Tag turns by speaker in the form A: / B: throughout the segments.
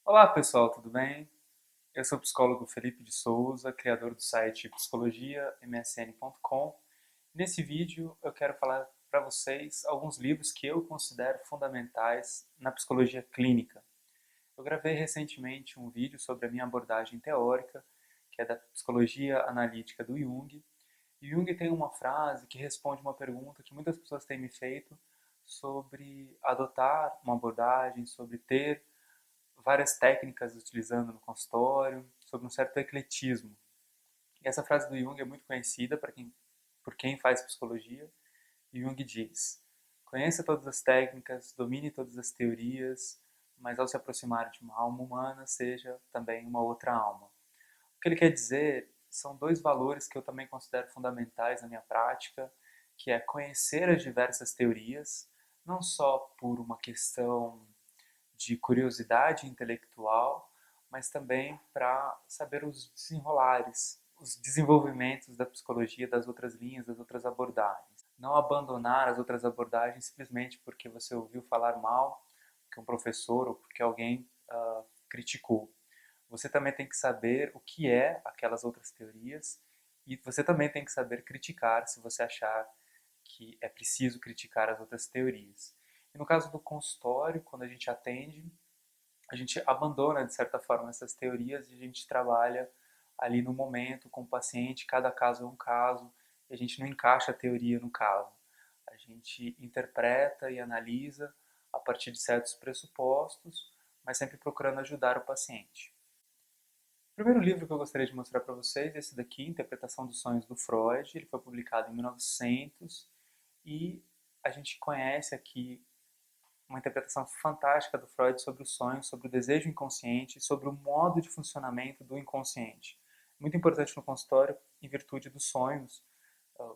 A: Olá pessoal, tudo bem? Eu sou o psicólogo Felipe de Souza, criador do site psicologiamsn.com. Nesse vídeo eu quero falar para vocês alguns livros que eu considero fundamentais na psicologia clínica. Eu gravei recentemente um vídeo sobre a minha abordagem teórica, que é da psicologia analítica do Jung. E Jung tem uma frase que responde uma pergunta que muitas pessoas têm me feito sobre adotar uma abordagem, sobre ter várias técnicas utilizando no consultório, sobre um certo ecletismo. E essa frase do Jung é muito conhecida por quem faz psicologia. Jung diz: conheça todas as técnicas, domine todas as teorias, mas ao se aproximar de uma alma humana, seja também uma outra alma. O que ele quer dizer são dois valores que eu também considero fundamentais na minha prática, que é conhecer as diversas teorias, não só por uma questão de curiosidade intelectual, mas também para saber os desenrolares, os desenvolvimentos da psicologia, das outras linhas, das outras abordagens. Não abandonar as outras abordagens simplesmente porque você ouviu falar mal, porque um professor ou porque alguém criticou. Você também tem que saber o que é aquelas outras teorias e você também tem que saber criticar se você achar que é preciso criticar as outras teorias. E no caso do consultório, quando a gente atende, a gente abandona, de certa forma, essas teorias e a gente trabalha ali no momento com o paciente, cada caso é um caso, e a gente não encaixa a teoria no caso. A gente interpreta e analisa a partir de certos pressupostos, mas sempre procurando ajudar o paciente. O primeiro livro que eu gostaria de mostrar para vocês é esse daqui, Interpretação dos Sonhos do Freud. Ele foi publicado em 1900 e a gente conhece aqui uma interpretação fantástica do Freud sobre o sonho, sobre o desejo inconsciente, sobre o modo de funcionamento do inconsciente. Muito importante no consultório, em virtude dos sonhos.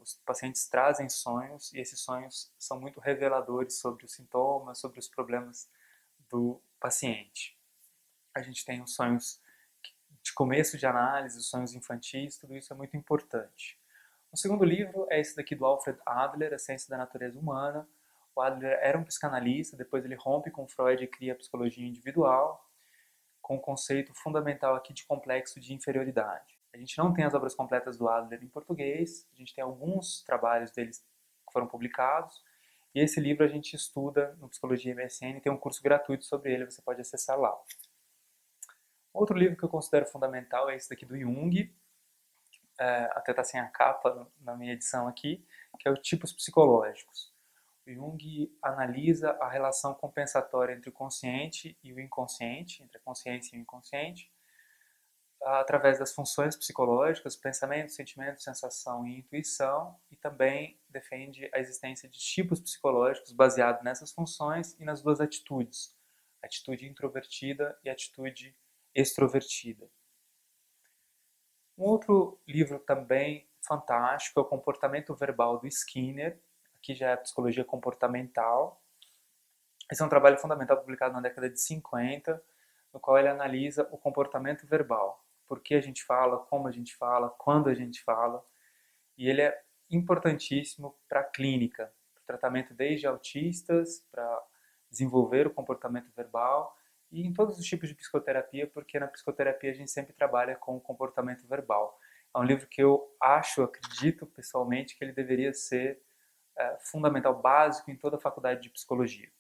A: Os pacientes trazem sonhos e esses sonhos são muito reveladores sobre os sintomas, sobre os problemas do paciente. A gente tem os sonhos de começo de análise, os sonhos infantis, tudo isso é muito importante. O segundo livro é esse daqui do Alfred Adler, A Ciência da Natureza Humana. O Adler era um psicanalista, depois ele rompe com Freud e cria a psicologia individual, com o conceito fundamental aqui de complexo de inferioridade. A gente não tem as obras completas do Adler em português, a gente tem alguns trabalhos deles que foram publicados, e esse livro a gente estuda no Psicologia MSN, tem um curso gratuito sobre ele, você pode acessar lá. Outro livro que eu considero fundamental é esse daqui do Jung, até está sem a capa na minha edição aqui, que é o Tipos Psicológicos. O Jung analisa a relação compensatória entre o consciente e o inconsciente, entre a consciência e o inconsciente, através das funções psicológicas, pensamento, sentimento, sensação e intuição, e também defende a existência de tipos psicológicos baseados nessas funções e nas duas atitudes, atitude introvertida e atitude extrovertida. Um outro livro também fantástico é O Comportamento Verbal do Skinner, aqui já é a psicologia comportamental. Esse é um trabalho fundamental publicado na década de 50, no qual ele analisa o comportamento verbal. Por que a gente fala, como a gente fala, quando a gente fala. E ele é importantíssimo para a clínica, para o tratamento desde autistas, para desenvolver o comportamento verbal e em todos os tipos de psicoterapia, porque na psicoterapia a gente sempre trabalha com o comportamento verbal. É um livro que eu acho, acredito pessoalmente, que ele deveria ser fundamental, básico em toda a faculdade de psicologia.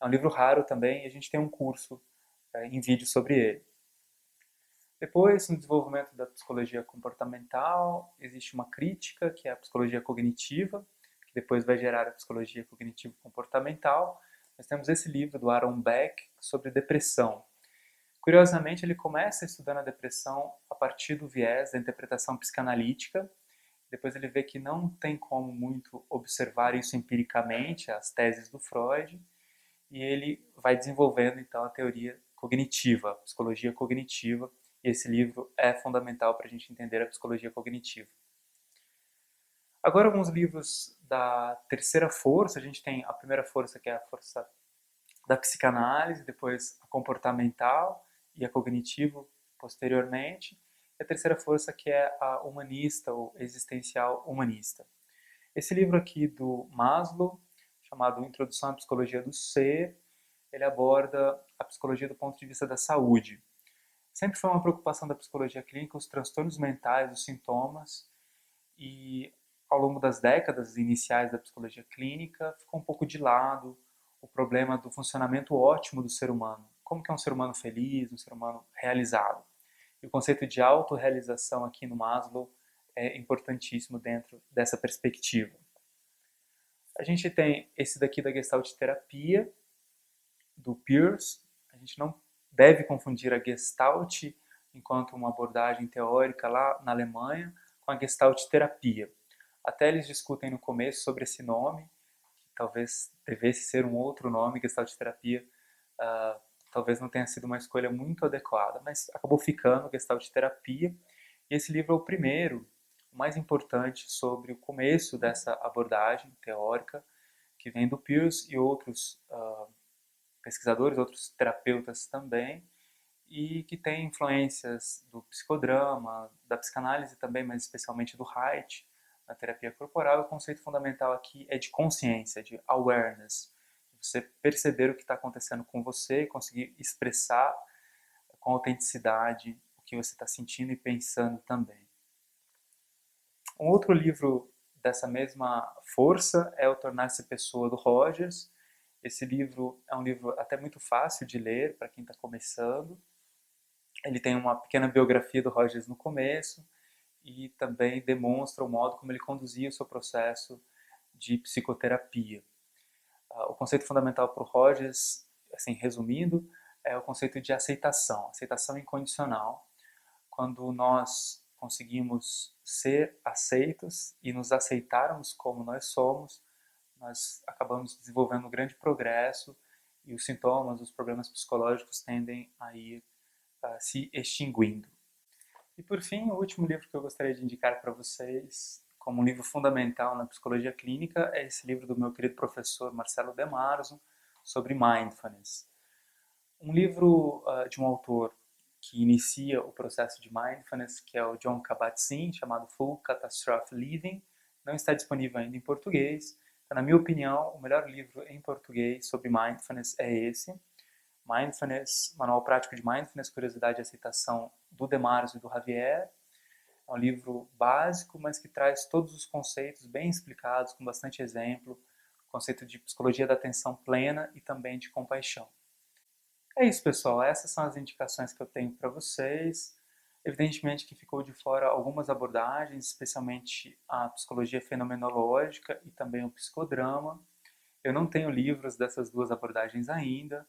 A: É um livro raro também e a gente tem um curso em vídeo sobre ele. Depois, no desenvolvimento da psicologia comportamental, existe uma crítica, que é a psicologia cognitiva, que depois vai gerar a psicologia cognitivo-comportamental. Nós temos esse livro do Aaron Beck sobre depressão. Curiosamente, ele começa estudando a depressão a partir do viés da interpretação psicanalítica. Depois ele vê que não tem como muito observar isso empiricamente, as teses do Freud, e ele vai desenvolvendo então a teoria cognitiva, a psicologia cognitiva, e esse livro é fundamental para a gente entender a psicologia cognitiva. Agora alguns livros da terceira força, a gente tem a primeira força que é a força da psicanálise, depois a comportamental e a cognitivo posteriormente, e a terceira força que é a humanista ou existencial humanista. Esse livro aqui do Maslow, chamado Introdução à Psicologia do Ser, ele aborda a psicologia do ponto de vista da saúde. Sempre foi uma preocupação da psicologia clínica os transtornos mentais, os sintomas, e ao longo das décadas iniciais da psicologia clínica ficou um pouco de lado o problema do funcionamento ótimo do ser humano. Como que é um ser humano feliz, um ser humano realizado? E o conceito de autorrealização aqui no Maslow é importantíssimo dentro dessa perspectiva. A gente tem esse daqui da Gestalt terapia, do Peirce. A gente não deve confundir a Gestalt enquanto uma abordagem teórica lá na Alemanha com a Gestalt terapia. Até eles discutem no começo sobre esse nome, que talvez devesse ser um outro nome, Gestalt terapia, talvez não tenha sido uma escolha muito adequada, mas acabou ficando Gestalt terapia. E esse livro é o primeiro, o mais importante sobre o começo dessa abordagem teórica, que vem do Peirce e outros pesquisadores, outros terapeutas também, e que tem influências do psicodrama, da psicanálise também, mas especialmente do Haidt, na terapia corporal. O conceito fundamental aqui é de consciência, de awareness, de você perceber o que está acontecendo com você, conseguir expressar com autenticidade o que você está sentindo e pensando também. Um outro livro dessa mesma força é o Tornar-se Pessoa, do Rogers. Esse livro é um livro até muito fácil de ler para quem está começando. Ele tem uma pequena biografia do Rogers no começo e também demonstra o modo como ele conduzia o seu processo de psicoterapia. O conceito fundamental para o Rogers, assim, resumindo, é o conceito de aceitação incondicional. Quando nós conseguimos ser aceitos e nos aceitarmos como nós somos, nós acabamos desenvolvendo um grande progresso e os sintomas, os problemas psicológicos tendem a ir se extinguindo. E por fim, o último livro que eu gostaria de indicar para vocês, como um livro fundamental na psicologia clínica, é esse livro do meu querido professor Marcelo De Marzo, sobre mindfulness. Um livro de um autor que inicia o processo de mindfulness, que é o Jon Kabat-Zinn, chamado Full Catastrophe Living, não está disponível ainda em português. Então, na minha opinião, o melhor livro em português sobre mindfulness é esse. Mindfulness, Manual Prático de Mindfulness, Curiosidade e Aceitação, do De Marzo e do Javier. É um livro básico, mas que traz todos os conceitos bem explicados, com bastante exemplo, o conceito de psicologia da atenção plena e também de compaixão. É isso, pessoal. Essas são as indicações que eu tenho para vocês. Evidentemente que ficou de fora algumas abordagens, especialmente a psicologia fenomenológica e também o psicodrama. Eu não tenho livros dessas duas abordagens ainda,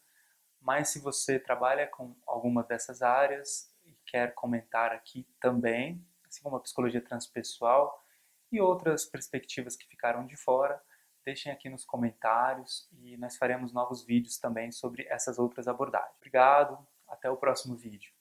A: mas se você trabalha com alguma dessas áreas e quer comentar aqui também, assim como a psicologia transpessoal e outras perspectivas que ficaram de fora, deixem aqui nos comentários e nós faremos novos vídeos também sobre essas outras abordagens. Obrigado, até o próximo vídeo.